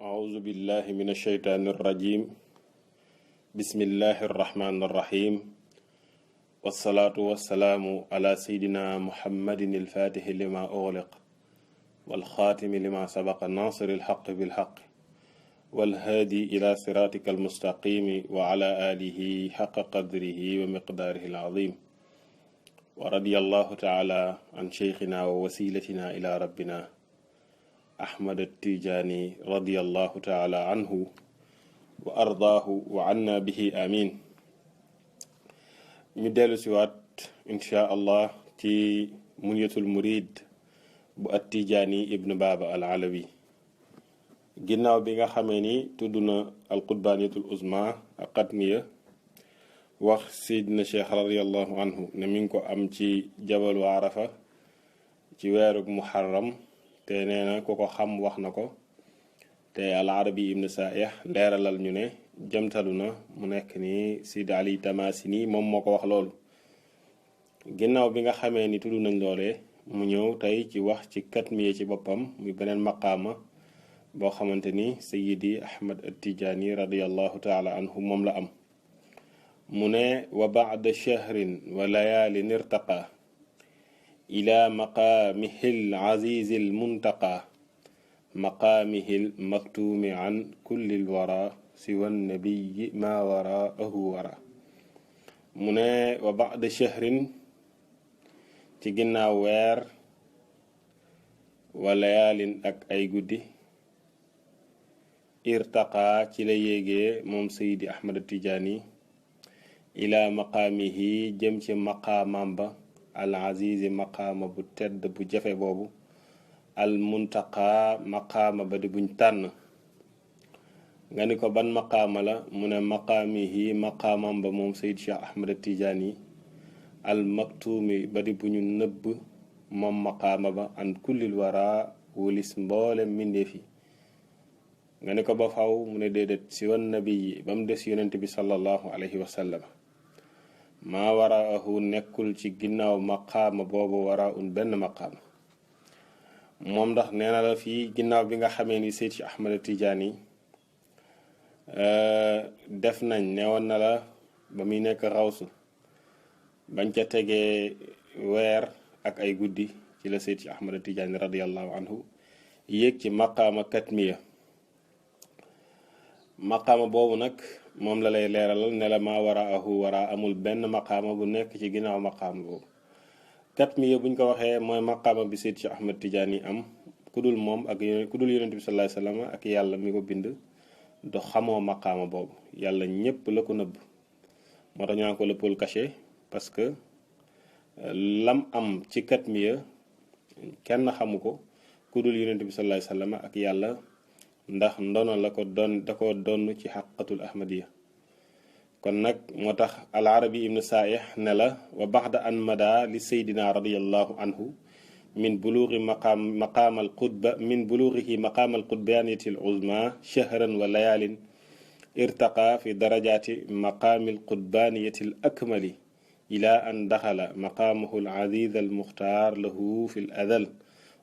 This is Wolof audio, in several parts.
أعوذ بالله من الشيطان الرجيم بسم الله الرحمن الرحيم والصلاة والسلام على سيدنا محمد الفاتح لما أغلق والخاتم لما سبق ناصر الحق بالحق والهادي إلى صراطك المستقيم وعلى آله حق قدره ومقداره العظيم ورضي الله تعالى عن شيخنا ووسيلتنا إلى ربنا أحمد التيجاني رضي الله تعالى عنه وأرضاه وعنا به آمين ñu dellu si waat insha allah ci munyatul murid bu at-Tijaani ibn Baba al-Alawi ginnaaw bi nga xamee ni tudd na al-Qutbaniyatul Uzma ak xatmiya wax sidna cheikh radiallahu anhu ne mi ngi ko am ci jabalu Arafa ci weerug muharram te nee na ku ko xam wax na ko te al-Arabi ibn Saih leeralal ñu ne jëmtalu na mu nekk ni Sidi Ali Tamasini moom moo ko wax loolu ginnaaw bi nga xamee ni tudd nañ loolee mu ñëw tey ci wax ci katmiye ci boppam muy beneen maqaama boo xamante ni Sayyidi Ahmad at-Tijaani radiyallahu taala anhu moom la am mu ne wa ba'da shahrin wa layaalin irtaqa ila maqaamihil azizil muntaqa maqaamihil maktuumi an kullil wara siwa nabiyi ma waraahu wara mu ne wa ba'da shahrin ci ginnaaw weer wa layaalin ak ay guddi irtaqa ci la yéegee moom Seydi Ahmad Tijaani ila maqaamihi jëm ci maqaamam ba al azizi maqaama bu tedd bu jafe boobu al muntaqa maqaama ba di buñ tànn nga ni ko ban maqaama la mu ne maqaamihi maqaamam ba moom Seyd Cheikh Ahmad Tijaani al maktuumi ba di bu ñu nëbb moom maqaama ba an kullil wara wulis mboolem mbindeef yi nga ni ko ba faw mu ne déedéet si wan nabi yi ba mu des yonent bi sallallahu alayhi wa sallam maa waraahu nekkul ci ginnaaw maqaama boobu waraun benn maqaama moom ndax nee na la fii ginnaaw bi nga xamee ni Seyd Cheikh Ahmad Tijaani def nañ newoon na la ba muy nekk xawsu bañ ca tegee weer ak ay guddi ci la Seyd Cheikh Ahmad Tijaani radiyallahu anhu yéeg ci maqaama katmiya maqaama boobu nag moom la lay leeralal ne la maa waraahu wara amul benn maqaama bu nekk ci ginnaaw maqaama boobu katmiya buñ ko waxee mooy maqaama bi Seyd Cheikh Ahmad Tijaani am ku dul moom ak ku dul yonent bi sallallahu alayhi wasallam ak yàlla mi ko bind do xamoo maqaama boobu yàlla ñépp la ko nëbb moo tax ñu naan ko le pôle caché parce que lam am ci katmiya kenn xamu ko ku dul yonent bi sallallahu alayhi wasallam ak yàlla ndax ndono la ko doon da ko donn ci xaqatul ahmadiya kon nag moo tax al arabi ibn saih ne la wa baxda an mada li seydina radiallahu anhu min buluugi maqaam al qutba min buluugihi maqaam al qutbaniyati al uzma shahran wa layaalin irtaqa fi darajaati maqaami al qutbaniyati al akmali ila an daxala maqaamahu al aziz al muxtaar lahu fi al adal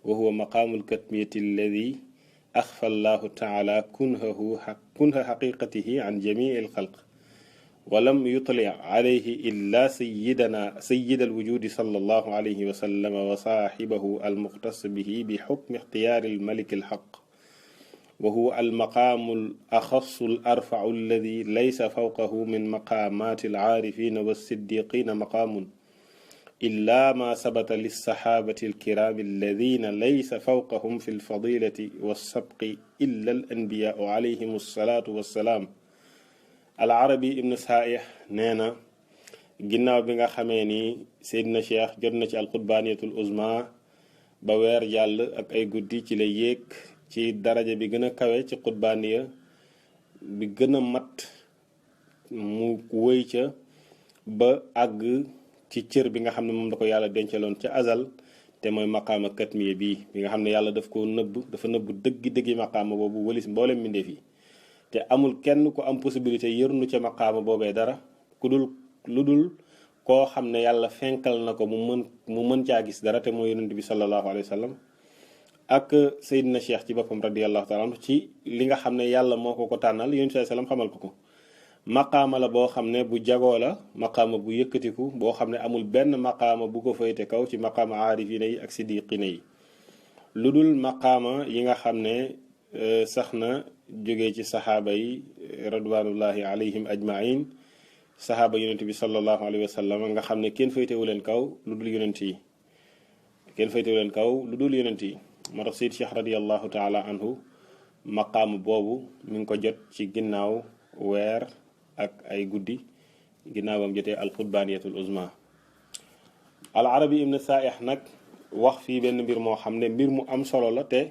wa huwa maqaamu al katmiyati alladi axfa allahu taala kunha xaqiqatihi an jamii al xalq ولم يطلع عليه إلا سيد الوجود صلى الله عليه وسلم وصاحبه المختص به بحكم اختيار الملك الحق وهو المقام الأخص الأرفع الذي ليس فوقه من مقامات العارفين والصديقين مقام إلا ما ثبت للصحابة الكرام الذين ليس فوقهم في الفضيلة والسبق إلا الأنبياء عليهم الصلاة والسلام al arabi ibn saih nee na ginnaaw bi nga xamee ni Seydina Cheikh jot na ci al qutbaniyatul uzma ba weer jàll ak ay guddi ci la yéeg ci daraja bi gën a kawe ci qutbaniya bi gën a mat mu wëy ca ba àgg ci cër bi nga xam ne moom da ko yàlla dencaloon ca azal te mooy maqaama katmiya bii bi nga xam ne yàlla dafa nëbb dëggi maqaama boobu wëlis mboolem mbindeef yi te amul kenn ku am possibilité yërnu ca maqaama boobee dara ku dul lu dul koo xam ne yàlla fenkal na ko mu mën caa gis dara te mooy yonent bi sallallahu alayhi wa sallam ak Seydina Cheikh ci boppam radiyallahu taala anhu ci li nga xam ne yàlla moo ko tànnal yonent bi sallam xamal ko maqaama la boo xam ne bu jagoo la maqaama bu yëkkatiku boo xam ne amul benn maqaama bu ko fayte kaw ci maqaama aarifina yi ak siddiqina yi lu dul maqaama yi nga xam ne sax na jógee ci saxaaba yi radwanullahi alayhim ajmain saxaaba yonent bi sallallahu alayhi wa sallam nga xam ne kenn faytewu leen kaw lu dul yonent yi moo tax Seyd Cheikh radiyallahu taala anhu maqaama boobu mi ngi ko jot ci ginnaaw weer ak ay guddi ginnaaw bam jotee alxutbaaniyatul uzma al arabi ibn saaih nag wax fii benn mbir moo xam ne mbir mu am solo la te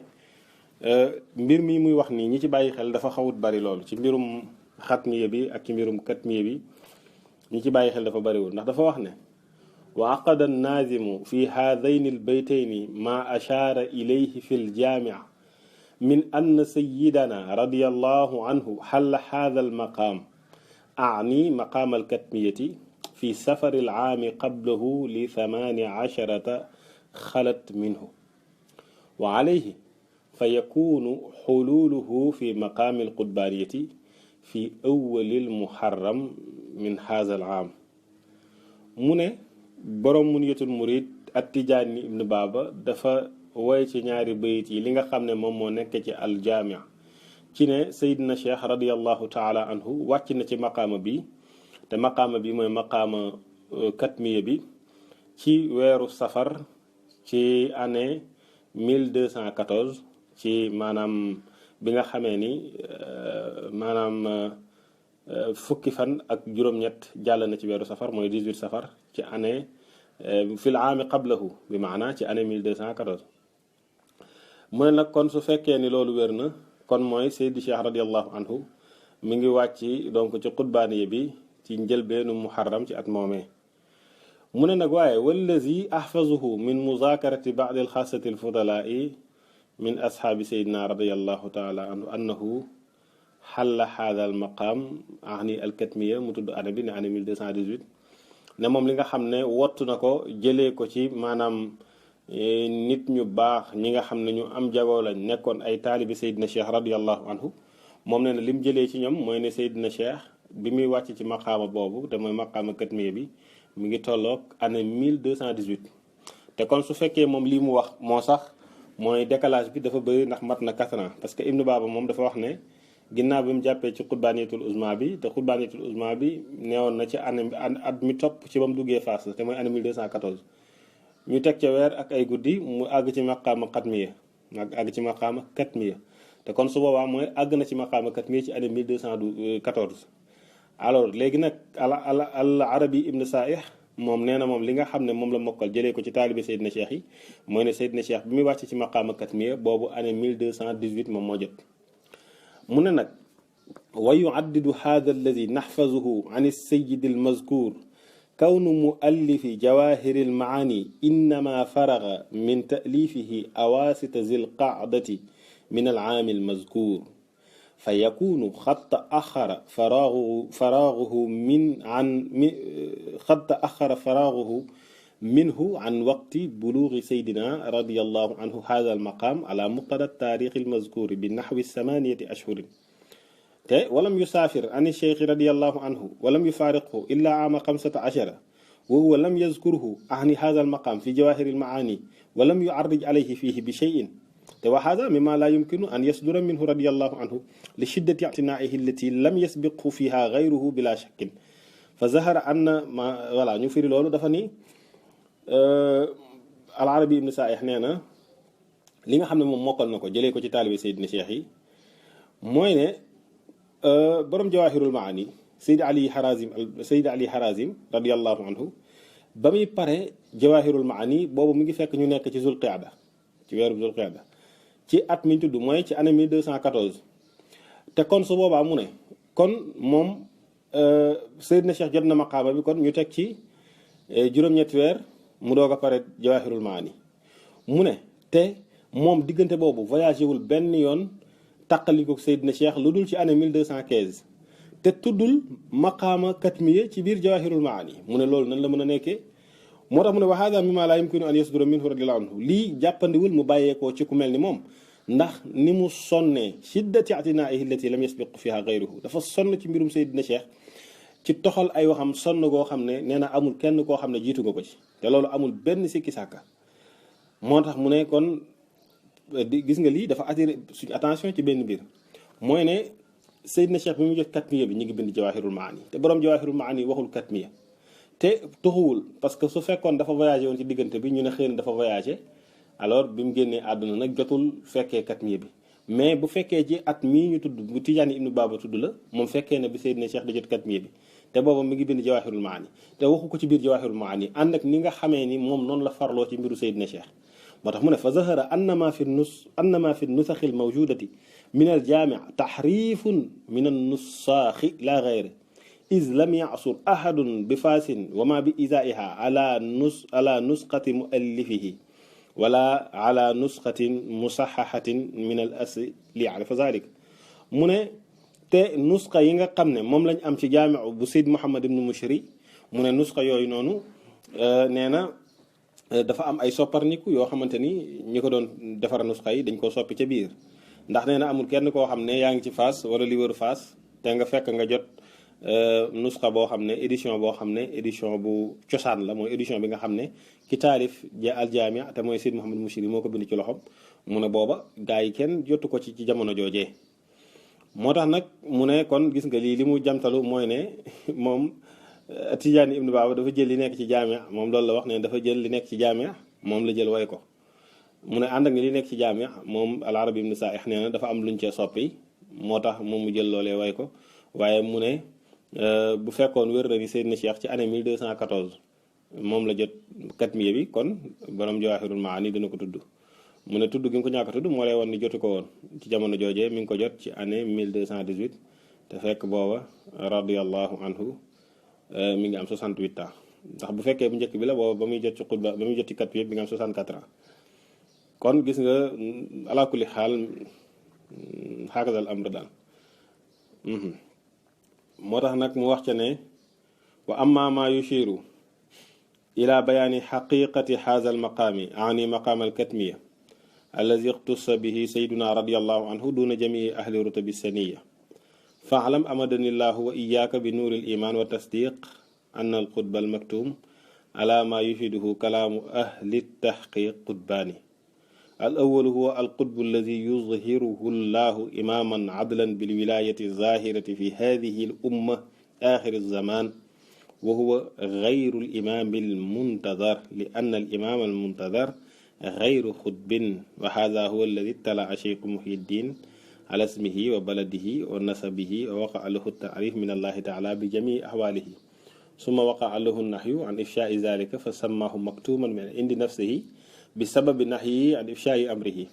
mbir mi muy wax nii ñi ci bàyyi xel dafa xawut bari loolu ci mbirum xatmiya bi ak ci mbirum katmiya bi ñi ci bàyyi xel dafa bariwul ndax dafa wax ne wa aqada annaazimu fi haadayni albaytayni ma ashaara ilayhi fi aljaamic min ann sayidana radiyallahu anhu xalla haada almaqaam أعني مقام الكتمية في سفر العام قبله ل18 خلت منه وعليه فيكون حلوله في مقام القطبانية في أول المحرم من هذا العام من borom Munyatul Murid At-Tijaani Ibn Baba dafa woy ci ñaari bayit yi li nga xam ne moom moo nekk ci aljaami ci ne Seydina Cheikh radiyallahu taala anhu wàcc na ci maqaama bi te maqaama bi mooy maqaama katmiya bi ci weeru safar ci année 1214 ci maanaam bi nga xamee ni maanaam fukki fan ak juróom-ñett jàll na ci weeru safar mooy 18 safar ci année fil aami qablahu bi maana ci année 1214 mu ne nag kon su fekkee ni loolu wér na kon mooy Seydi Cheikh radiyallahu anhu mi ngi wàcc donc ci xutbaaniya bi ci njëlbeenu muharram ci at moomee mu ne nag waaye wallazi ahfazuhu min muzakarati ba'di alxaasati alfudalaai min ashaabi Seydina radiyallahu taala anhu annahu xalla haada almaqaam ahni alkatmiya mu tudd année bi ne année 1218 ne moom li nga xam ne wottu na ko jëlee ko ci maanaam nit ñu baax ñi nga xam ne ñu am jagoo lañ nekkoon ay taalibi Seydina Cheikh radiyallahu anhu moom ne na lim jëlee ci ñoom mooy ne Seydina Cheikh bi muy wàcc ci maqaama boobu te mooy maqaama katmiya bi mi ngi tolloog année 1218 te kon su fekkee moom lii mu wax moo sax mooy décalage bi dafa bëri ndax mat na 4 ans parce que Ibn Baba moom dafa wax ne ginnaaw bi mu jàppee ci xutbaaniyatul uzma bi te xutbaaniyatul uzma bi neewoon na ci année at mi topp ci ba mu duggee Fass te mooy année 1214 ñu teg ca weer ak ay guddi mu àgg ci maqaama katmiya àgg ci maqaama katmiya te kon su boobaa mooy àgg na ci maqaama katmiya ci année 1214 alors léegi nag al arabi ibn saaih moom nee na moom li nga xam ne moom la mokkal jëlee ko ci taalibi Seydina Cheikh yi mooy ne Seydina Cheikh bi muy wàcc ci maqaama katmiya boobu année 1218 moom moo jot mu ne nag wa yuaddidu hada alladi naxfazuhu an alsayid almazkur kawnu muallifi jawahiri almaani innama faraga min taalifihi awaasita zi lqaadati min alcaami almazkur fa yakunu xad taaxara faraaguhu minhu an waqti buluugi saydina radiyallahu anhu hada almaqaam ala muqtada taarixi almazkuri bi naxwi 8 ashhurin te walam yusaafir an cheikh radiyallahu anhu walam yufaariqhu illa aama 15 wa huwa lam yazkurhu ahni hada almaqaam fi jawahiri almaani walam yuarrij alayhi fihi bi cheyin te wa hada mima la yumkinu an yasdura minhu radiyallahu anhu li shiddati i'tinaa'ihi allati lam yasbiqhu fiha gayruhu bila shakkin fa zahara anna ma voilà ñu firi loolu dafa ni al arabi ibn saaih nee na li nga xam ne moom mokkal na ko jëlee ko ci taalibi Seydina Cheikh yi mooy ne borom jawahirul maani Seydi Ali Harazim radiyallahu anhu ba muy pare jawahirul maani boobu mu ngi fekk ñu nekk ci zulqaada ci weeru zulqaada ci at mi tudd mooy ci année 1214 te kon su boobaa mu ne kon moom Seydina Cheikh jot na maqaama bi kon ñu teg ci juróom-ñetti weer mu doog a pare jawahirul maani mu ne te moom diggante boobu voyagé wul benn yoon taqaliko Seydina Cheikh lu dul ci année 1215 te tuddul maqaama katmiya ci biir jawahirul maani mu ne loolu nan la mën a nekkee moo tax mu ne wa hada mimma la yumkinu an yasdura minhu radiyallahu anhu lii jàppandiwul mu bàyyeekoo ci ku mel ni moom ndax ni mu sonnee shiddati atinaihi allati lam yasbiq fiha gayruhu dafa sonn ci mbirum Seydina Cheikh ci toxal ay waxam sonn goo xam ne nee na amul kenn koo xam ne jiitu nga ko ci te loolu amul benn sikki sàkka moo tax mu ne kon gis nga lii dafa attiré suñu attention ci benn mbir mooy ne Seydina Cheikh bi mu jot katmiya bi ñu ngi bind Jawahirul Maani te borom Jawahirul Maani waxul katmiya te tuxuwul parce que su fekkoon dafa voyagé woon ci diggante bi ñu ne xëy na dafa voyagé alors bi mu génnee àdduna nag jotul fekkee katmiya bi mais bu fekkee ci at mii ñu tudd bu Tijaani ibnu Baaba tudd la moom fekkee na bi Seydina Cheikh da jot katmiya bi te booba mi ngi bind Jawahirul Maani te waxu ko ci biir Jawahirul Maani ànd ak ni nga xamee ni moom noonu la farloo ci mbiru Seydina Cheikh moo tax mu ne fa zahara annama fi nusaxi al mawjudati min al jaami' taxrifun min an nusaaxi la gayre is lam yasur ahadun bi faasin wa ma bi isaiha ala nusqati muallifihi wala ala nusqatin musaxaxatin min al asli fa zalik mu ne te nusqa yi nga xam ne moom lañ am ci jaamiu bu Seyd Muhammad ibnu Mushri mu ne nusqa yooyu noonu nee na dafa am ay sopparniku yoo xamante ni ñi ko doon defar nusqa yi dañ koo soppi ca biir ndax nee na amul kenn koo xam ne yaa ngi ci Fass wala li wër Fass te nga fekk nga jot nusqa boo xam ne édition boo xam ne édition bu cosaan la mooy édition bi nga xam ne ki taalif aljaami te mooy Seyd Muhammad Mushri moo ko bind ci loxom mu ne booba gaa yi kenn jotu ko ci jamono joojee moo tax nag mu ne kon gis nga lii li mu jamtalu mooy ne moom Tijaani ibnu Baaba dafa jël li nekk ci jaamia moom loolu la wax ne dafa jël li nekk ci jaamia moom la jël way ko mu ne ànd ak li nekk ci jaamia moom al arabi ibnu Saih nee na dafa am luñ cee soppi moo tax moom mu jël loolee way ko waaye mu ne bu fekkoon wér na ni Seydina Cheikh ci année 1214 moom la jot katmiya bi kon borom Jawahirul Maani dina ko tudd mu ne tudd gi nga ko ñàkk a tudd moo lay woon ni jotu ko woon ci jamono joojee mi ngi ko jot ci année 1218 te fekk booba radiyallahu anhu mi ngi am 68 ans ndax bu fekkee bu njëkk bi la booba ba muy jot ci xutba ba muy jot ci katmiya bi nga am 64 ans kon gis nga ala kulli xaal xaakasal amr daal moo tax nag mu wax ca ne wa amma ma yushiru ila bayaani xaqiqati haza al maqaami ani maqaam al katmiya allazi ixtussa bihi sayduna radiallahu anhu duna jamii ahli rutabi saniya faalam amadani llahu wa iyaaka bi nuuri al iman wa tasdiq an al qutba al maktum ala ma yufiduhu kalaamu ahli tahqiq qutbaani al awalu huwa al qutbu alladi yuzhiruhu llahu imaman adlan bil wilayati zahirati fi hadihi al umma axir al zaman wa huwa gayru al imam al muntazar li anna al imam al muntazar gayru xutbin wa hada huwa alladi ittala'a cheikh Muhyiddin ala ismihi wa baladihi wa nasabihi wa waqa'a lahu taarif min allahi taala bi jamii ahwalihi summa waqa'a lahu nahyu an ifshaa'i zalika fa sammaahu maktuman min indi nafsihi bi sababi nahyi an ifshaa'i amrihi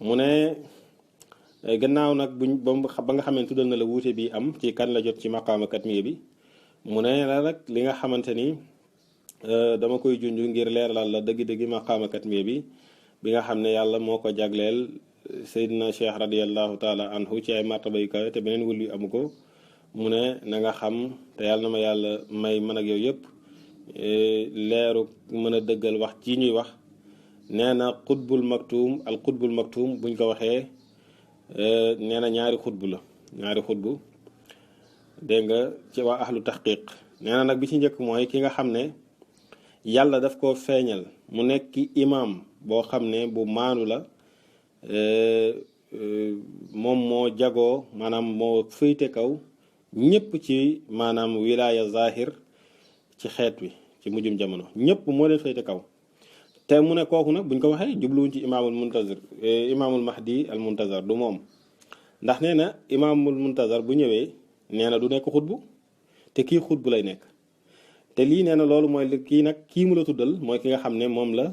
mu ne gannaaw nag ba nga xamee tuddal na la wuute bi am ci kan la jot ci maqaama katmiya bi mu ne la nag li nga xamante ni dama koy junj ngir leeralal la dëgg-dëgg maqaama katmiya bi nga xam ne yàlla moo ko jagleel Seydina Cheikh radiallahu taala anhu ci ay martaba yu kawe te beneen wul yu amu ko mu ne na nga xam te yàlla na ma yàlla may man ak yow yëpp leeru mën a dëggal wax ci ñuy wax nee na xutbul maktum al xutbul maktum buñ ko waxee nee na ñaari xutbu la ñaari xutbu dégg nga ci waa ahlu taxqiq nee na nag bi ci njëkk mooy ki nga xam ne yàlla daf ko feeñal mu nekk imam boo xam ne bu maanu la moom moo jagoo maanaam moo féyte kaw ñëpp ci maanaam wilaya zahir ci xeet wi ci mujjum jamono ñëpp moo leen féyte kaw te mu ne kooku nag buñ ko waxee jubluwuñ ci imaamul muntazir imaamul mahdi al muntazar du moom ndax nee na imaamul muntazar bu ñëwee nee na du nekk xutbu te kii xutbu lay nekk te lii nee na loolu mooy kii nag kii mu la tuddal mooy ki nga xam ne moom la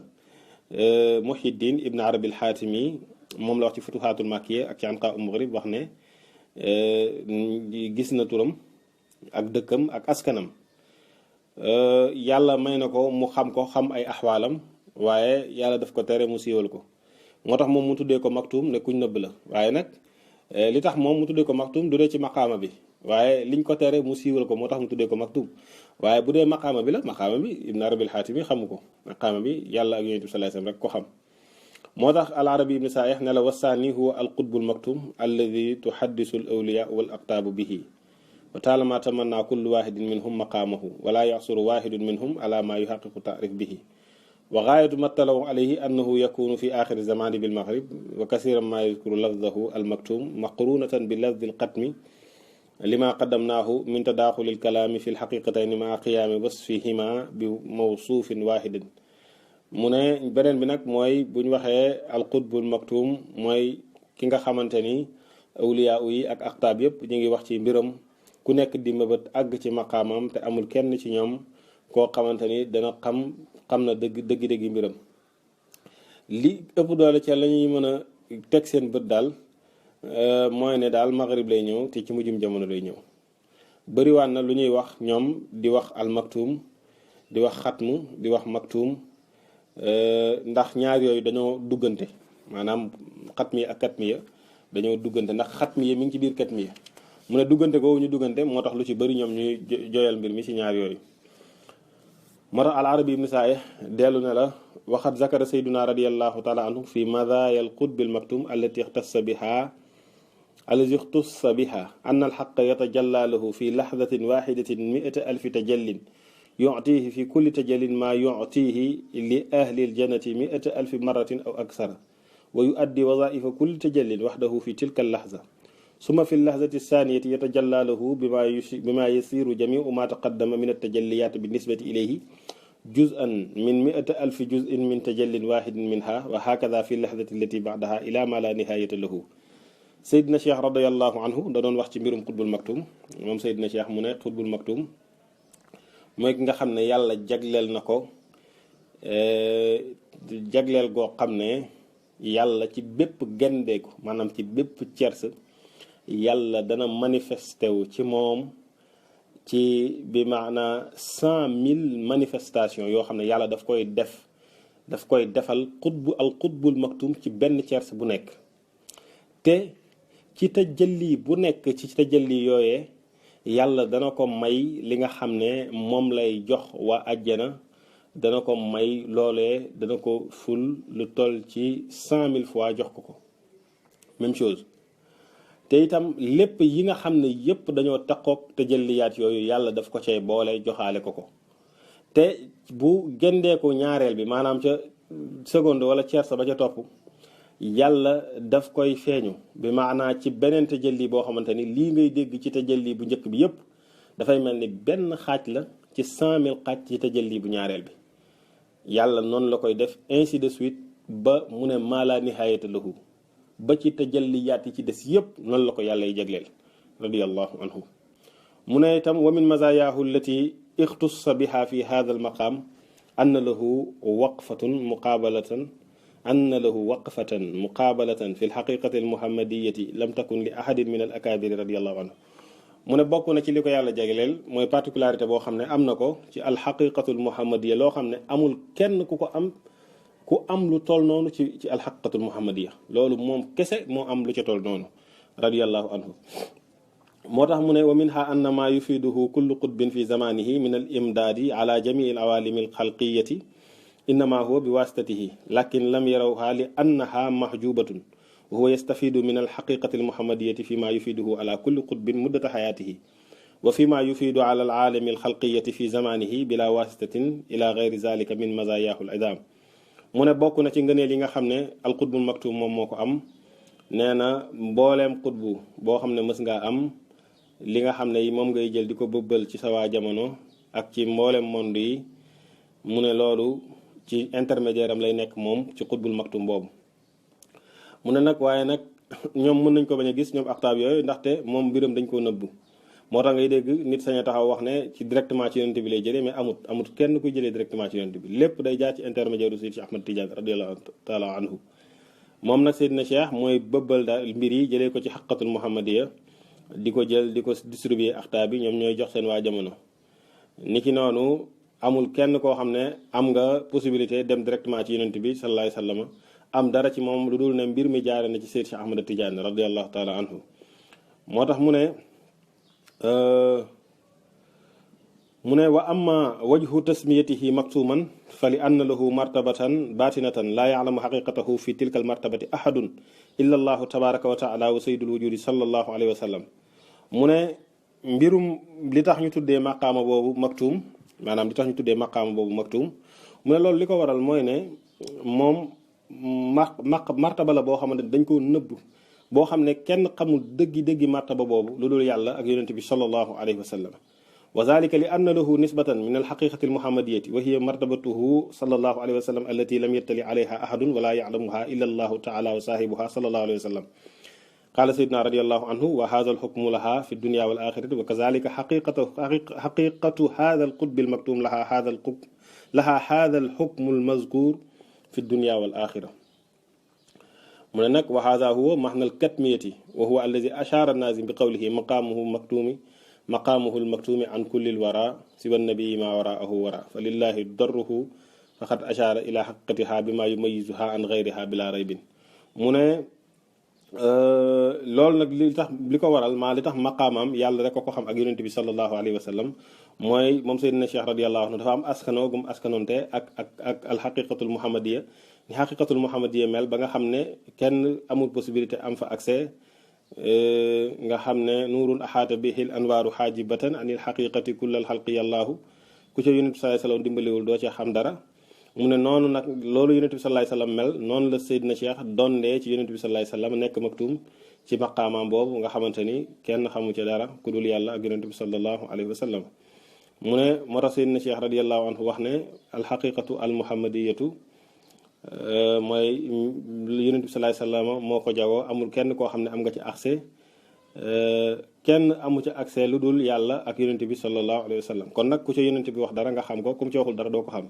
Muhyiddin ibn Arabi al-Xaatimi moom la wax ci futuhaatul makkiya ak ci anqaa maghrib wax ne gis na turam ak dëkkam ak askanam yàlla may na ko mu xam ko xam ay axwaalam waaye yàlla daf ko tere mu siiwal ko moo tax moom mu tuddee ko maktum ne kuñ nëbb la waaye nag li tax moom mu tuddee ko maktum du dee ci maqaama bi waaye liñ ko tere mu siiwal ko moo tax mu tuddee ko maktum waaye bu dee maqaama bi la maqaama bi ibn arabil xaatimi xamu ko maqaama bi yàlla ak yonent bi sallallahu alayhi wasallam rek ko xam moo tax al arabi ibn saih ne la wasaani huwa al qutbu al maktum alladi tuhaddisu al awliya wal aqtaabu bihi wa taalama tamanna kullu wahidin minhum maqaamahu wala yaxsuru wahidun minhum ala ma yuhaqiqu taarif bihi wa gaayatu ma talaw alayhi annahu yakunu fi axiri zamani bil maghrib wa kasiran ma yadkuru lafdahu al maktum maqrunatan bi lafdi al qatmi lima qaddamnaahu min tadaaxuli al kalaami fi al xaqiqatayni ma qiyaami wasfihima bi mawsuufin waahidin mu ne beneen bi nag mooy bu ñu waxee al qutbul maktum mooy ki nga xamante ni awliyaa yi ak aqtaab yépp ñu ngi wax ci mbiram ku nekk di mëbët àgg ci maqaamam te amul kenn ci ñoom koo xamante ni dana xam na dëgg mbiram li ëpp doole ca la ñuy mën a teg seen bët daal mooy ne daal maghrib lay ñëw te ci mujjum jamono lay ñëw bëriwaan na lu ñuy wax ñoom di wax al maktum di wax xatmu di wax maktum ndax ñaar yooyu dañoo duggante maanaam xatmi ak katmiya dañoo duggante ndax xatmiya mi ngi ci biir katmiya mu ne duggante googu ñu duggante moo tax lu ci bëri ñoom ñuy joyal mbir mi ci ñaar yooyu moo tax al arabi ibn saih dellu ne la waxat zakara sayduna radiallahu taala anhu fi madaya al qutbi al maktum allati ixtassa biha anna al xaqa yatajalla lahu fi laxdatin waxidatin 100,000 tajallin yu'tihi fi kulli tajallin ma yu'tihi li ahli aljannati 100,000 marratin aw aksara wa yu'addi wadaifa kulli tajallin waxdahu fi tilka allaxza summa fi allaxzati alsaniyati yatajalla lahu bima yasiru jamiu ma taqaddama min altajalliyat binisbati ilayhi juz'an min 100,000 juz'in min tajallin waxidin minha wa hakada fi allaxzati allati ba'daha ila ma la nihayata lahu Seydina Cheikh radiallahu anhu da doon wax ci mbirum xutbul maktum moom Seydina Cheikh mu ne xutbul maktum mooy ki nga xam ne yàlla jagleel na ko jagleel goo xam ne yàlla ci bépp gendeeku maanaam ci bépp cers yàlla dana manifesté wu ci moom ci bi maanaa 100,000 manifestation yoo xam ne yàlla daf koy defal al xutbul maktum ci benn cers bu nekk te ci tajalli bu nekk ci tajalli yooyee yàlla dana ko may li nga xam ne moom lay jox waa àjjana dana ko may loolee dana ko ful lu toll ci 100,000 fois jox ko même chose te itam lépp yi nga xam ne yépp dañoo takkook tajalliyaat yooyu yàlla daf ko cay boole joxaale ko te bu gendeeku ñaareel bi maanaam ca seconde wala tierce ba ca topp yàlla daf koy feeñu bi maanaa ci beneen tajalli boo xamante ni lii ngay dégg ci tajalli bu njëkk bi yépp dafay mel ni benn xaaj la ci 100,000 xaaj ci tajalli bu ñaareel bi yàlla noonu la koy def ainsi de suite ba mu ne mala nihayata lahu ba ci tajalliyaat yi ci des yépp noonu la ko yàlla y jagleel radiyallahu anhu mu ne itam wa min mazayaahu allati ixtussa biha fi hadha al maqam anna lahu waqfatun muqaabalatan fi lxaqiqati almuhammadiyati lam takun li ahadin min al akabiri radiallahu anhu mu ne bokk na ci li ko yàlla jagleel mooy particularité boo xam ne am na ko ci alxaqiqatul muhammadiya loo xam ne amul kenn ku am lu toll noonu ci alxaqiqatul muhammadiya loolu moom kese moo am lu ca toll noonu radiallahu anhu moo tax mu ne wa minha anna ma yufiduhu kullu qutbin fi zamanihi min al imdaadi ala jamii al awalimi al xalqiyati innama huwa bi wasitatihi lakin lam yarawha li annaha mahjubatun wa huwa yastafidu min alxaqiqati almuhammadiyati fi ma yufiduhu ala kulli qutbin muddata xayaatihi wa fi ma yufidu ala alaalami alxalqiyati fi zamanihi bila wasitatin ila gayri zalika min mazayahu alidam mu ne bokk na ci ngëneel yi nga xam ne alqutbul maktum moom moo ko am nee na mbooleem qutbu boo xam ne mës ngaa am li nga xam ne moom ngay jël di ko bëbbal ci sa waa jamono ak ci mbooleem monde yi mu ne loolu ci intermédiaire am lay nekk moom ci xutbul maktum boobu mu ne nag waaye nag ñoom mën nañ ko bañ a gis ñoom aktaab yooyu ndaxte moom mbiram dañ koo nëbbu moo tax ngay dégg nit sañ a taxaw wax ne ci directement ci yonent bi lay jëlee mais amut kenn kuy jëlee directement ci yonent bi lépp day jaar ci intermédiaire u Seydi Ahmad Tidiane radiyallahu taala anhu moom nag Seydina Cheikh mooy bëbbal daal mbir yi jëlee ko ci xaqatul muhammadiya di ko jël di ko distribuer aktaab bi ñoom ñooy jox seen waa jamono niki noonu amul kenn koo xam ne am nga possibilité dem directement ci yonent bi sallallahu alayhi wa sallam am dara ci moom lu dul ne mbir mi jaare na ci Seydi Cheikh Ahmad Tidiane radiyallahu taala anhu moo tax mu ne mu ne wa amma wajhu tasmiyatihi maktuman fa li anna lahu martabatan batinatan laa ya'lamu xaqiqatahu fi tilka al martabati ahadun illa allahu tabaraka wa taala wa sayyidul wujudi sallallahu alayhi wa sallam. mu ne mbirum li tax ñu tuddee maqaama boobu maktum, maanaam li tax ñu tuddee maqaama boobu maktum, mu ne loolu li ko waral mooy ne moom martaba la boo xamante ne dañ koo nëbb, boo xam ne kenn xamul dëggi martaba boobu lu dul yàlla ak yonent bi sallallahu alayhi wa sallam. wa zalika li anna lahu nisbatan min alxaqiqati almuhammadiyati wa hiya martabatuhu sallallahu alayhi wa sallam allati lam yattali alayha ahadun wala ya'lamuha illa allahu taala wa saahibuha sallallahu alayhi wa sallam. qaala sayyidina radiyallahu anhu wa hadha alxukmu laha fi dunya wal axirati wa kazalika xaqiqatu hadha alqutbi almaktum laha hadha alxukmu almazkur fi dunya wal axira. mu ne nag wa hadha huwa maxna alkatmiyati wa huwa alladi ashara nazim bi qawlihi maqaamuhu almaktumi an kulli alwara siwa nabii ma waraahu wara fa lillahi darruhu faqad ashara ila xaqiqatiha bima yumayisuha an gayriha bila raybin. mu ne loolu nag li ko waral li tax maqaamam yàlla rek ko xam ak yonent bi sallallahu alayhi wa sallam mooy moom Seydina Cheikh radiyallahu anhu dafa am askanoo gum askanoonte ak alxaqiqatul muhammadiya ni xaqiqatul muhammadiya mel ba nga xam ne kenn amul possibilité am fa accès, nga xam ne nuurun axaata bihil anwaaru xaajibatan anil xaqiqati kullal xalqi yàllaahu ku ca yonent bi sallallahu alayhi wa sallam dimbaliwul doo ci xam dara. mu ne noonu nag loolu yonent bi sallallahu alayhi wa sallam mel noonu la Seydina Cheikh dondee ci yonent bi sallallahu alayhi wa sallam nekk maktum ci maqaamaam boobu nga xamante ni kenn xamu ci dara ku dul yàlla ak yonent bi sallallahu alayhi wa sallam. mu ne moo tax Seydina Cheikh radiyallahu anhu wax ne alxaqiqatu almuhammadiyatu mooy yonent bi sallallahu alayhi wa sallam moo ko jagoo, amul kenn koo xam ne am nga ci accès, kenn amu ci accès lu dul yàlla ak yonent bi sallallahu alayhi wa sallam. kon nag ku ci yonent bi wax dara nga xam ko, ku mu ci waxul dara doo ko xam.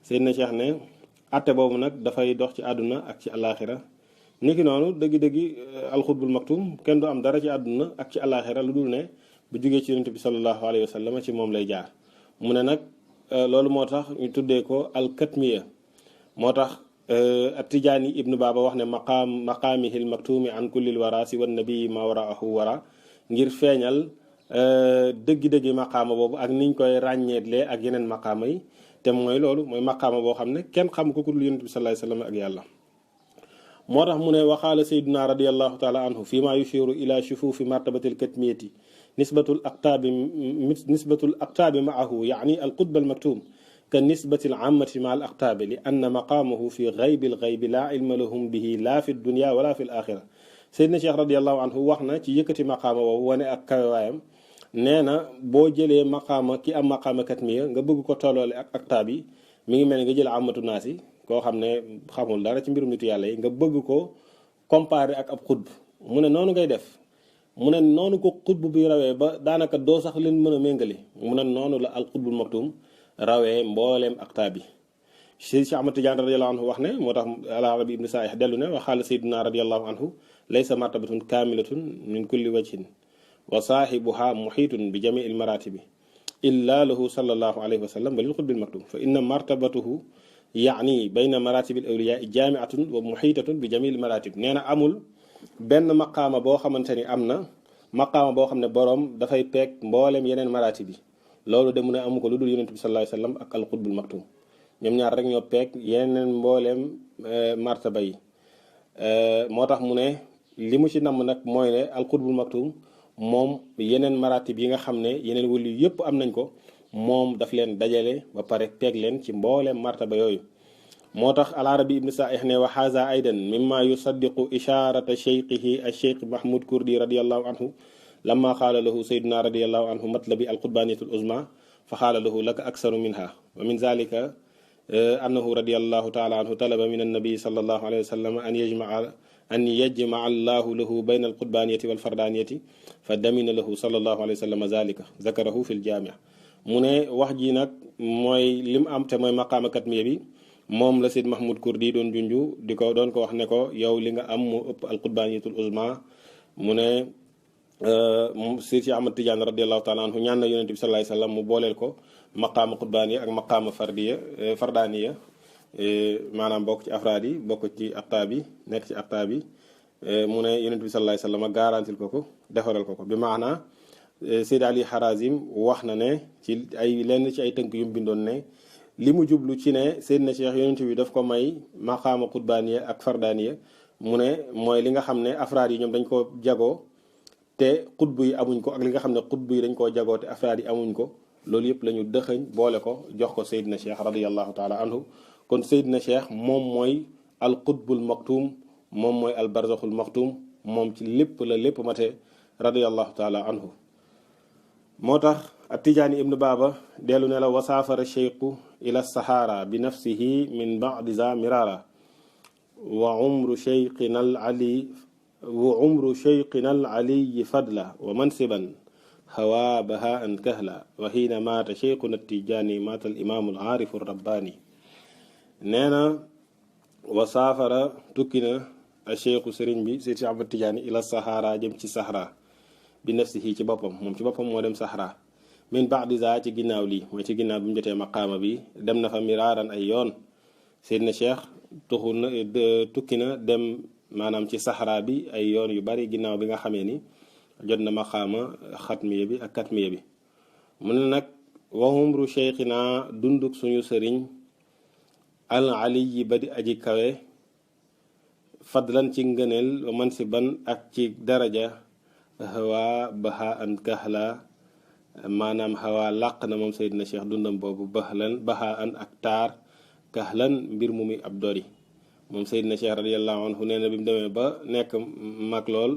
Seydina Cheikh ne atte boobu nag dafay dox ci àdduna ak ci alaxira. niki noonu dëggi-dëggi alxutbul maktum kenn du am dara ci àdduna ak ci alaxira lu dul ne bu jugee ci yonent bi sallallahu alayhi wa sallam ci moom lay jaar. mu ne nag loolu moo tax ñu tuddee ko alkatmiya. moo tax Tijaani ibnu Baaba wax ne maqaamihil maktumi an kullil wara si wan nabii ma waraahu wara, ngir feeñal dëggi-dëggi maqaama boobu ak niñ koy ràññeetlee ak yeneen maqaama yi. te mooy loolu mooy maqaama boo xam ne kenn xam ko ku dul yonent bi sallallahu alayhi wa sallam ak yàlla. moo tax mu ne waxaala sayyiduna radiyallahu taala anhu fi ma yushiru ila shufufi martabatil katmiyati nisbatul aqtaabi maahu yaani al qutb al maktum ka nisbati al ammati ma al aqtaabi li anna maqaamahu fi gaybi al gaybi laa ilma lahum bihi laa fi dunya wala fi l axira. sayyidina Cheikh radiyallahu anhu wax na ci yëkkati maqaama boobu wane ak kawewaayam. nee na boo jëlee maqaama ki am maqaama katmiya nga bëgg ko tolloole ak aktaab yi mi ngi mel ni nga jël amatu naas yi koo xam ne xamul dara ci mbirum nitu yàlla yi nga bëgg ko comparer ak ab xutb. mu ne noonu ngay def, mu ne noonu ko xutb bi rawee ba daanaka doo sax leen mën a méngale. mu ne noonu la al xutbul maktum rawee mbooleem aktaab yi. Cheikh Ahmad Tidiane radiyallahu anhu wax ne, moo tax al-Arabi ibn Saih dellu ne waxaala sayyiduna radiyallahu anhu laysa martabatun kaamilatun min kulli wajhin wa saahibuha muhiitun bi jamii il maratibi illa lahu sallallahu alayhi wa sallam wa lil qutbil maktum fa inna martabatuhu yaani bayna maratibil awliyaa jaamiatun wa muhiitatun bi jamii il maratib. nee na amul benn maqaama boo xamante ni am na maqaama boo xam ne boroom dafay peeg mbooleem yeneen maratib yi. loolu de mu ne amu ko lu dul yonent bi sallallahu alayhi wa sallam ak al qutbil maktum. ñoom ñaar rek ñoo peeg yeneen mbooleem martaba yi. moo tax mu ne li mu ci namm nag mooy ne al qutbul maktum moom yeneen maratib yi nga xam ne yeneen wëli yëpp am nañ ko, moom daf leen dajale ba pare peeg leen ci mbooleem martaba yooyu. moo tax al-Arabi ibn Sa'ih ne wa haza aydan mimma yusaddiqu isharata cheikhihi al-cheikh Mahmoud Kurdi radiyallahu anhu lamma qaala lahu sayyiduna radiyallahu anhu matlabi al-qutbaniyatul uzma fa qaala lahu laka aksaru minha wa min zalika annahu radiyallahu taala anhu talaba min annabi sallallahu alayhi wa sallam an yajmaa allahu lahu bayna alqutbaniyati walfardaniyati fa damina lahu sallallahu alayhi wa sallam zalika zakarahu fi ljaami. mu ne wax ji nag mooy lim am te mooy maqaama katmiya bi moom la Seyd Mahmoud Kurdi doon junju doon ko wax ne ko yow li nga am moo ëpp alqutbaniyatul uzma. mu ne Seyd Ahmad Tidiane radiallahu taala anhu ñaan na yonente bi sallallahu alayhi wa sallam mu booleel ko maqaama qutbaniya ak maqaama fardaniya maanaam bokk ci afraad yi bokk ci aqtaab yi nekk ci aqtaab yi. mu ne yonent bi sallallahu alayhi wasallam garantil ko defaral ko bi maanaa Seyd Ali Harazim wax na ne ci ay lenn ci ay tënk yu mu bindoon ne li mu jublu ci ne Seydina Cheikh yonent bi daf ko may maqaama xutbaaniya ak fardaaniya mu ne mooy li nga xam ne afraad yi ñoom dañ koo jagoo te xutbu yi amuñ ko ak li nga xam ne xutbu yi dañ koo jagoo te afraad yi amuñ ko loolu yëpp la ñu dëxëñ boole ko jox ko Seydina Cheikh radiyallahu taala anhu kon Seydina Cheikh moom mooy al qutbul maktum moom mooy al barzaxul maktum moom ci lépp la lépp mate radiyallahu taala anhu moo tax Tijaani ibnu Baaba dellu ne la wasaafara cheikhu ila sahara bi nafsihi min ba'di za mirara wa umru cheikhina al ali fadla wa mansiban hawa baha an kahla wa xiina maata cheikhuna Tijaani maata al imaamu al aarifu rabbaani nee na wasaafara tukki na a cheikhu sëriñ bi Seydi Ahmad Tijaani ila sahara jëm ci sahara bi nafsihi ci boppam moom ci boppam moo dem sahara min ba'di za ci ginnaaw lii mooy ci ginnaaw bi mu jotee maqaama bi dem na fa miraaran ay yoon Seydina Cheikh tukki na dem maanaam ci sahara bi ay yoon yu bari ginnaaw bi nga xamee ni jot na maqaama xatmiya bi ak katmiya bi mu ne nag wa umru cheikhina dunduk suñu sëriñ al ali yi ba di aji kawe fadlan ci ngëneel wa mansiban ak ci daraja hawa baha an kahla maanaam hawa làq na moom Seydina Cheikh dundam boobu baha an ak taar kahlan mbir mu muy ab dori moom Seydina Cheikh radiyallahu anhu nee na bi mu demee ba nekk mag lool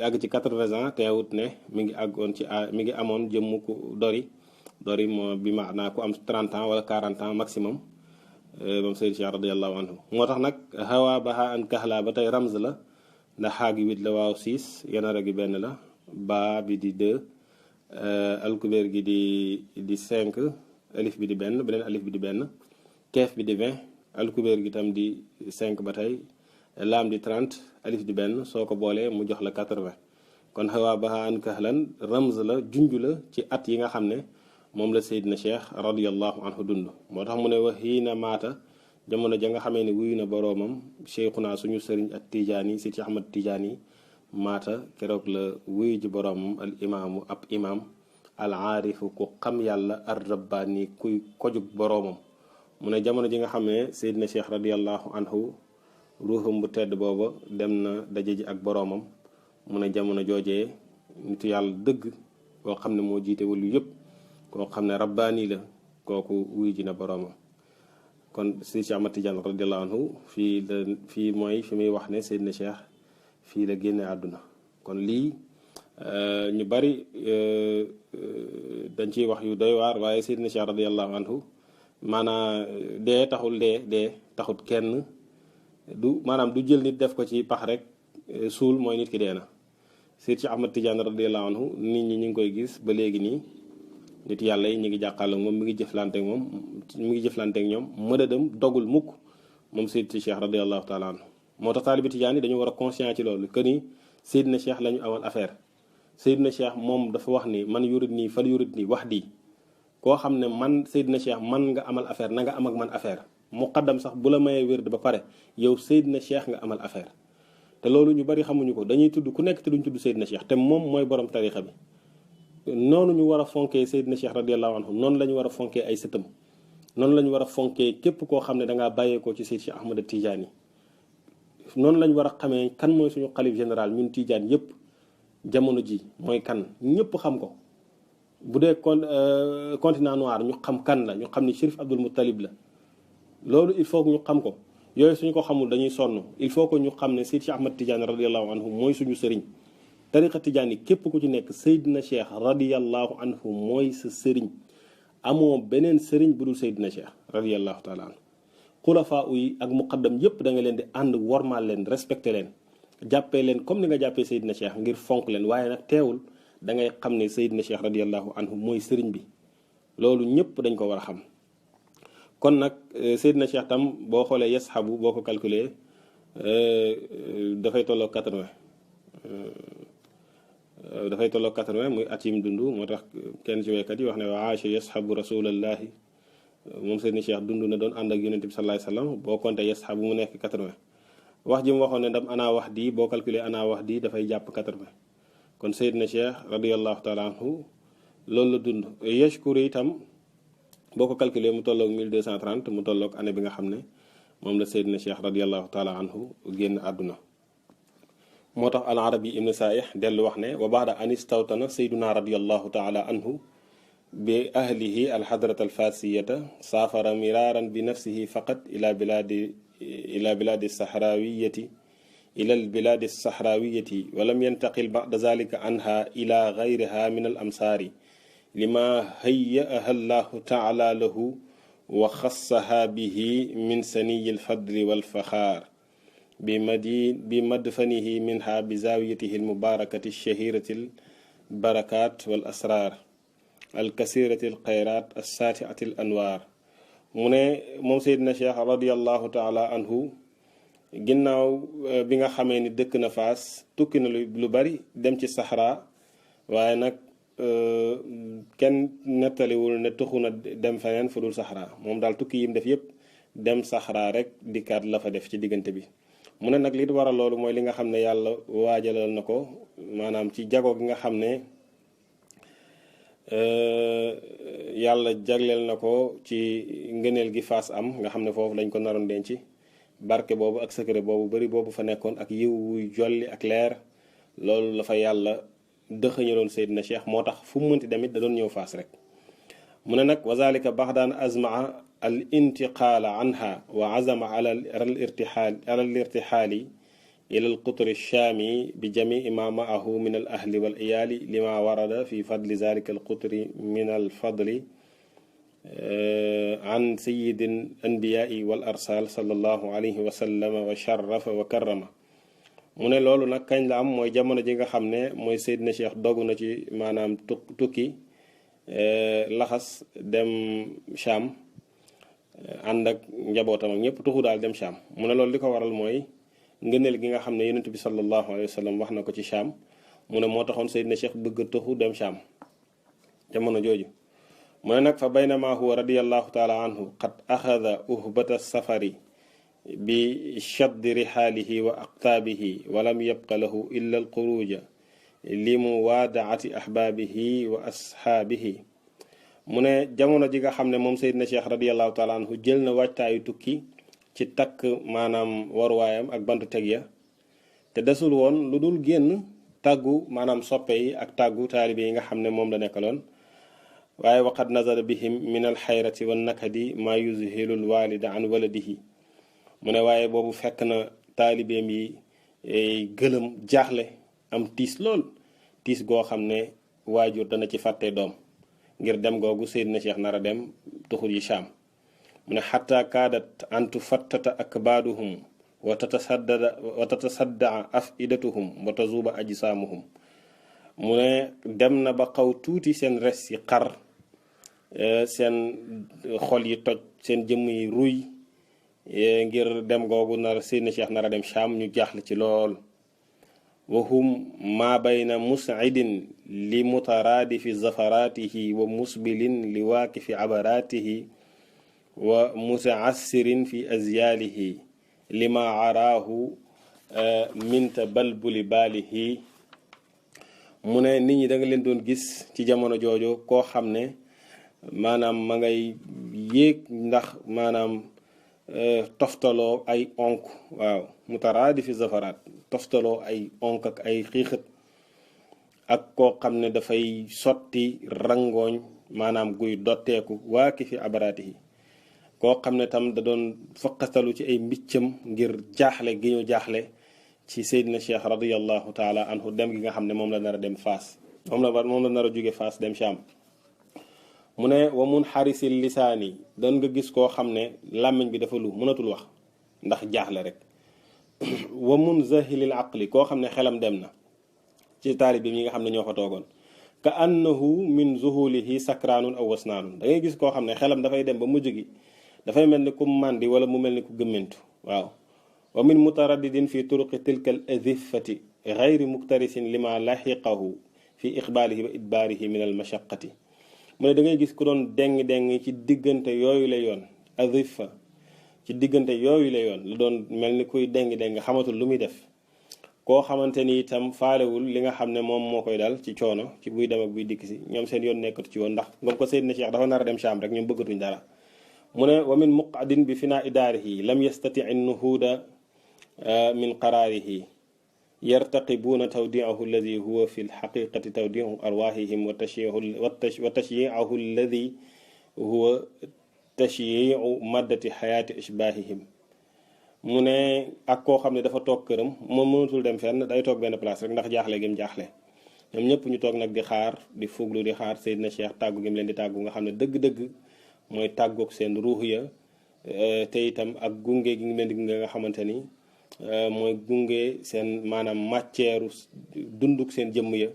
àgg ci 80 ans teewut ne mi ngi àggoon ci mi ngi amoon jëmmu ku dori moo bi maanaa ku am 30 ans wala 40 ans maximum moom Seydina Cheikh radiyallahu anhu moo tax nag hawa baha an kahla ba tey ramz la ndax xaagi 8 la waaw 6 yanara gi benn la baa bi di 2 alkubeer gi di 5 alif bi di benn beneen alif bi di benn keef bi di 20 alkubeer gi tam di 5 ba tey laam di 30 alif di benn soo ko boolee mu jox la 80 kon hawa baha an kahlan ramz la junj la ci at yi nga xam ne moom la Seydina Cheikh radiyallahu anhu dund moo tax mu ne wa hiina maata jamono ja nga xamee ne wuyu na boroomam cheikhuna suñu sëriñ ak Tijaani Seydi Ahmad Tijaani maata keroog la wuyu ji boroomam al imaamu ab imaam al aarifu ku xam yàlla ar rabbaani kuy kojug boroomam mu ne jamono ji nga xam ne Seydina Cheikh radiyallahu anhu ruuxam bu tedd booba dem na daje ji ak boroomam mu ne jamono joojee nitu yàlla dëgg koo xam ne moo jiite wàllu yëpp koo xam ne rabbaani la kooku wuyu ji na boroomam kon Seydi Ahmad Tidiane radiyallahu anhu fii mooy fi muy wax ne Seydina Cheikh fii la génne àdduna kon lii ñu bari dañ ciy wax yu doy waar waaye Seydina Cheikh radiyallahu anhu maanaam dee taxut kenn maanaam du jël nit def ko ci pax rek suul mooy nit ki dee na Seydi Ahmad Tidiane radiyallahu anhu nit ñi ñu ngi koy gis ba léegi nii nit yàlla yi ñu ngi jàkkaarloo moom mi ngi jëflante ak ñoom mëdadam dogul mukk moom Seydi Cheikh radiyallahu taala anhu moo tax taalibi Tijaan yi dañu war a conscient ci loolu que ni Seydina Cheikh la ñu amal affaire Seydina Cheikh moom dafa wax ni man yurid nii fal yurid nii wax di koo xam ne man Seydina Cheikh man nga amal affaire na nga am ak man affaire muqaddam sax bu la mayee wérd ba pare yow Seydina Cheikh nga amal affaire te loolu ñu bari xamuñu ko dañuy tudd ku nekk te duñ tudd Seydina Cheikh te moom mooy borom tarixa bi noonu ñu war a fonkee Seydina Cheikh radiyallahu anhu noonu la ñu war a fonkee ay sëtam noonu la ñu war a fonkee képp koo xam ne dangaa bàyyeekoo ci Seydi Cheikh Ahmad Tidiane noonu la ñu war a xamee kan mooy suñu xalif général ñun Tidiane yëpp jamono ji mooy kan ñëpp xam ko bu dee continent noir ñu xam kan la ñu xam ni Chérif Abdul Muttalib la loolu il faut que ñu xam ko yooyu suñu ko xamul dañuy sonn il faut que ñu xam ne Seydi Cheikh Ahmad Tidiane radiyallahu anhu mooy suñu sëriñ tariqa Tidiane yi képp ku ci nekk Seydina Cheikh radiyallahu anhu mooy sa sëriñ amoo beneen sëriñ bu dul Seydina Cheikh radiyallahu taala anhu xulafaa yi ak muqaddam yépp da nga leen di ànd wormaal leen respecté leen jàppee leen comme ni nga jàppee Seydina Cheikh ngir fonk leen waaye nag teewul da ngay xam ne Seydina Cheikh radiyallahu anhu mooy sëriñ bi loolu ñëpp dañ ko war a xam kon nag Seydina Cheikh tam boo xoolee yasxabu boo ko calculé dafay tolloo 80 dafay tolloo 80 muy at yim dund moo tax kenn ci waykat yi wax ne wa aasha yasxabu rasulallahi moom Seydina Cheikh dund na doon ànd ak yonent bi sallallahu alayhi wasallam boo compté yasxabu mu nekk 80 wax ji mu waxoon ne ndam ana wax di boo calculé ana wax di dafay jàpp 80 kon Seydina Cheikh radiallahu taala anhu loolu la dund. yashkuru itam boo ko calculé mu tolloog 1230 mu tolloog année bi nga xam ne moom la Seydina Cheikh radiallahu taala anhu génn àdduna. moo tax al arabi ibn saih dellu wax ne wa baada an istawtana sayduna radiallahu taala anhu bi ahlihi alxadrat alfasiyata saafara miraaran bi nafsihi faqat ila biladi sahrawiyati ila albiladi sahrawiyati walam yantaqil bada zalika anha ila gayriha min al amsaari lima hayyaaha allahu taala lahu wa xassaha bihi min saniyi alfadli walfaxaar بمدفنه منها بزاويته المباركة الشهيرة البركات والأسرار الكثيرة الخيرات الساتعة الأنوار mu ne moom Seydina Cheikh radiallahu taala anhu ginnaaw bi nga xamee ni dëkk na Faas tukki na lu bari dem ci Sahara waaye nag kenn nettaliwul ne tuxu na dem feneen fu dul Sahara moom daal tukki yim def yépp dem Sahara rek dikkaat la fa def ci diggante bi. mu ne nag li waral loolu mooy li nga xam ne yàlla waajalal na ko maanaam ci jago gi nga xam ne yàlla jagleel na ko ci ngëneel gi Faas am nga xam ne foofu lañ ko naroon denc barke boobu ak secret boobu bari boobu fa nekkoon ak yiw wuy jolli ak leer loolu la fa yàlla dëxëñaloon Seydina Cheikh moo tax fu mu mënti demit da doon ñëw Faas rek. mu ne nag wa zalika baxdaan azmaa al intiqaala anha wa azama ala al irtixaali ila al qutri shaami bi jamii ma maahu min al ahli wal iyaali lima warada fi fadli zalika al qutri min al fadli an sayidi al anbiyaai wal arsal sallallahu alayhi wa sallama wa sharafa wa karrama. mu ne loolu nag kañ la am mooy jamono ji nga xam ne mooy Seydina Cheikh dogu na ci maanaam tukki laxas dem Cham ànd ak njabootam ak ñëpp tuxu daal dem Cham. mu ne loolu li ko waral mooy ngëneel gi nga xam ne yonent bi sallallahu alayhi wa sallam wax na ko ci Cham mu ne moo taxoon Seydina Cheikh bëgg a tuxu dem Cham jamono jooju. mu ne nag fa baynama huwa radiallahu taala anhu qad axada uhbata safari bi shaddi rihaalihi wa aqtaabihi walam yabqa lahu illa al xuruja li mu waadaati ahbaabihi wa ashaabihi. mu ne jamono ji nga xam ne moom Seydina Cheikh radiallahu taala anhu jël na waajtaayu tukki ci takk maanaam waruwaayam ak bantu teg ya te desul woon lu dul génn tàggu maanaam soppe yi ak tàggu taalibe yi nga xam ne moom la nekkaloon. waaye waqad nazara bihim min al xayrati wa nakadi ma yuzhilu al walida an waladihi. mu ne waaye boobu fekk na taalibeem yi gëlëm jaaxle am tiis lool tiis goo xam ne waajur dana ci fàtte doom ngir dem googu Seydina Cheikh nar a dem tuxul yi Cham. mu ne xatta kaadat antu fattata akbaaduhum wa tatasaddaa afidatuhum wa tazuba ajsaamuhum. mu ne dem na ba xaw tuuti seen res yi xar seen xol yi toj seen jëmm yi ruy ngir dem googu nar Seydina Cheikh nar a dem Cham ñu jaaxle ci lool. wahum ma bayna mus'idin li mutaraadifi zafaraatihi wa musbilin li waakifi abaratihi wa mutaassirin fi azyaalihi lima araahu min tabalbuli baalihi. mu ne nit ñi da nga leen doon gis ci jamono jooju koo xam ne maanaam ma ngay yéeg ndax maanaam toftaloo ay onk waaw mutaraadifi zafaraat toftaloo ay onk ak ay xiixat ak koo xam ne dafay sotti rangooñ maanaam guy dotteeku waa ki fi abaraati yi koo xam ne tam da doon faqastalu ci ay mbiccam ngir jaaxle gi ñu jaaxle ci Seydina Cheikh radiallahu taala anhu dem gi nga xam ne moom la nar a dem Faas moom la nar a jóge Faas dem Cham. mu ne wa mun xarisil lisaani doon nga gis koo xam ne làmmiñ bi dafa lu mënatul wax ndax jaaxle rek. wa mun zahilil aqli koo xam ne xelam dem na ci taalib yi nga xam ne ñoo fa toogoon. ka annahu min zuhulihi sakraanun aw wasnaanun da ngay gis koo xam ne xelam dafay dem ba mujj gi dafay mel ni ku màndi wala mu mel ni ku gëmmentu waaw. wa min mutaraddidin fi turuqi tilka al azifati gayri muktarisin lima laxiqahu fi iqbaalihi wa idbaarihi min al mashaqati. mu ne da ngay gis ku doon deng ci diggante yooyu la yoon azifa ci diggante yooyu la yoon la doon mel ni kuy deng xamatul lu muy def koo xamante ni itam faalewul li nga xam ne moom moo koy dal ci coono ci buy dem ak buy dikk si ñoom seen yoon nekkatu ci woon ndax ngam ko Seydina Cheikh dafa nar a dem Sham rek ñoom bëggatuñ dara mu ne wa min muqadin bi finaa idaarihi lam yastati nuhuuda min qaraarihi yartaqibuuna tawdiahu alladi huwa fi lxaqiqati tawdiu arwaahihim wa tashyiahu alladi huwa tashyiu maddati xayaati ashbaahihim mu ne ak koo xam ne dafa toog këram moom mënatul dem fenn day toog benn place rek ndax jaaxle gi mu jaaxle ñoom ñëpp ñu toog nag di xaar di fuglu di xaar Seydina Cheikh tàggu gi mu leen di tàggu nga xam ne dëgg-dëgg mooy tàggoog seen ruux ya te itam ak gunge gi ngi leen di gunge nga xamante ni mooy gunge seen maanaam matière dunduk seen jëmm ya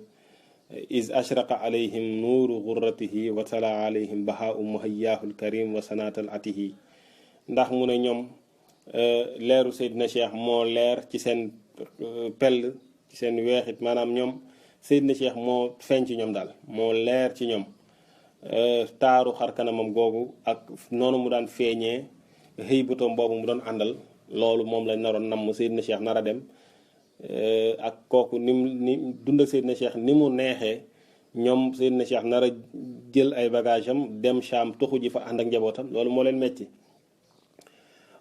is ashraqa alayhim nuuru gurratihi wa tala alayhim bahaau muhayyaahu lkarim wa sanaatal atihi ndax mu ne ñoom leeru Seydina Cheikh moo leer ci seen pell ci seen weexit maanaam ñoom Seydina Cheikh moo feeñ ci ñoom daal moo leer ci ñoom taaru xarkanamam googu ak noonu mu daan feeñee xëy butoom boobu mu doon àndal loolu moom lañ naroon namm Seydina Cheikh nar a dem ak kooku ni dund ak Seydina Cheikh ni mu neexee ñoom Seydina Cheikh nar a jël ay bagage am dem Sham tuxu ji fa ànd ak njabootam loolu moo leen metti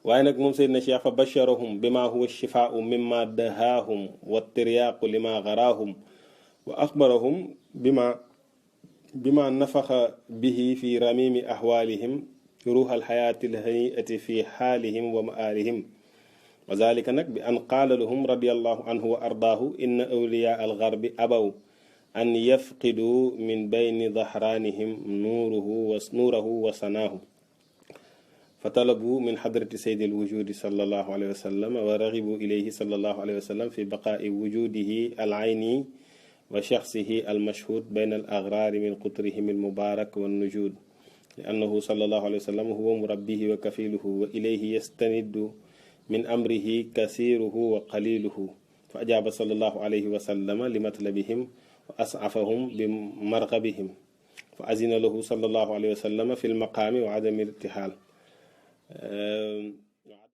waaye nag moom Seydina Cheikh fa basharahum bima huwa shifaau mimma dahaahum wa tiryaaqu lima garaahum wa axbarahum bima nafaxa bihi fi ramimi ahwaalihim ruuxa alxayaati alhaniati fi xaalihim wa maalihim wa zalika nag bi an qaala lahum radiallahu anhu wa ardaahu inna awliyaa algarbi abaw an yafqiduu min bayni dahraanihim nuurahu wa sanaahu fa talabuu min xadrati saydi alwujudi sallallahu alayhi wa sallam wa raxibu ilayhi sallallahu alayhi wa sallam fi baqaai wujudihi alayni wa shaxsihi almashhud bayna alagraari min qutrihim almubaarak wannujud li annahu sallallahu alayhi wa sallam huwa murabbihi wa kafiluhu wa ilayhi yastanidu min amrihi kasiruhu wa qaliluhu fa ajaaba sallallahu alayhi wa sallama li matlabihim wa as'afahum bi margabihim fa azina lahu sallallahu alayhi wa sallama fi lmaqaami wa adami irtihaal